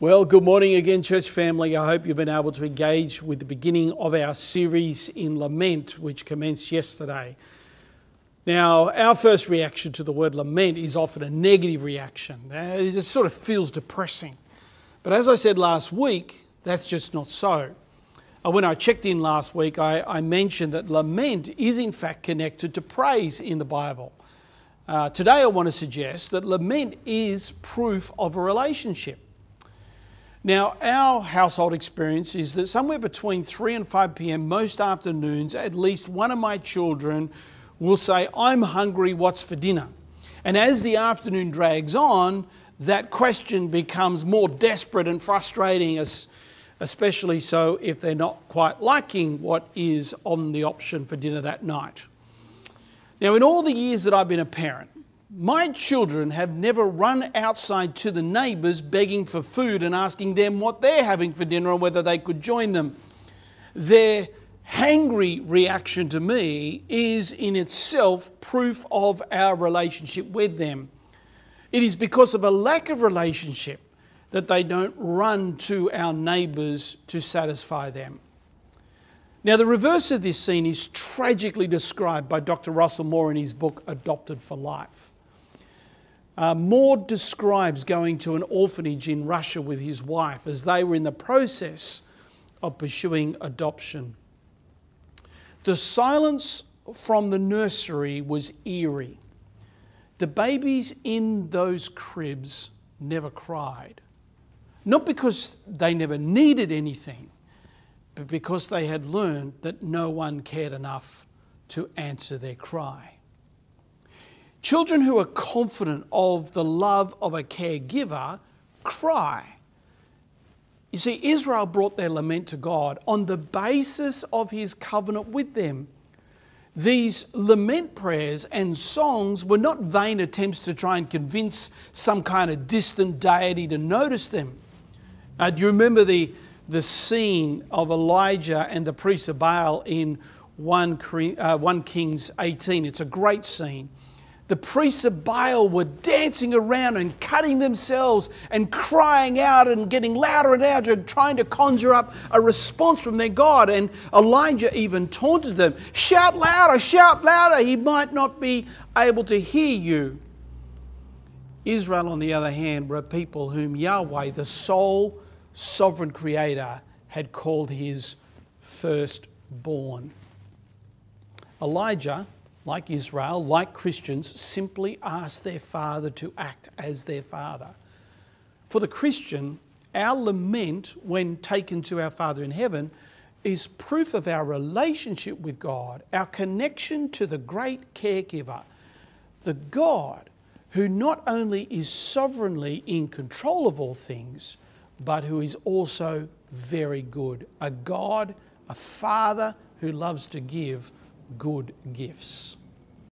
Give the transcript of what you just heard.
Well, good morning again, church family. I hope you've been able to engage with the beginning of our series in Lament, which commenced yesterday. Now, our first reaction to the word lament is often a negative reaction. It just sort of feels depressing. But as I said last week, that's just not so. When I checked in last week, I mentioned that lament is in fact connected to praise in the Bible. Today I want to suggest that lament is proof of a relationship. Now, our household experience is that somewhere between 3 and 5 p.m. most afternoons, at least one of my children will say, "I'm hungry, what's for dinner?" And as the afternoon drags on, that question becomes more desperate and frustrating, especially so if they're not quite liking what is on the option for dinner that night. Now, in all the years that I've been a parent, my children have never run outside to the neighbours begging for food and asking them what they're having for dinner and whether they could join them. Their hangry reaction to me is in itself proof of our relationship with them. It is because of a lack of relationship that they don't run to our neighbours to satisfy them. Now, the reverse of this scene is tragically described by Dr. Russell Moore in his book, Adopted for Life. Moore describes going to an orphanage in Russia with his wife as they were in the process of pursuing adoption. The silence from the nursery was eerie. The babies in those cribs never cried. Not because they never needed anything, but because they had learned that no one cared enough to answer their cry. Children who are confident of the love of a caregiver cry. You see, Israel brought their lament to God on the basis of his covenant with them. These lament prayers and songs were not vain attempts to try and convince some kind of distant deity to notice them. Do you remember the scene of Elijah and the priest of Baal in 1 Kings 18? It's a great scene. The priests of Baal were dancing around and cutting themselves and crying out and getting louder and louder, trying to conjure up a response from their God. And Elijah even taunted them, shout louder, he might not be able to hear you. Israel, on the other hand, were a people whom Yahweh, the sole sovereign creator, had called his firstborn. Elijah, like Israel, like Christians, simply asked their Father to act as their Father. For the Christian, our lament, when taken to our Father in heaven, is proof of our relationship with God, our connection to the great caregiver, the God who not only is sovereignly in control of all things, but who is also very good. A God, a Father who loves to give good gifts.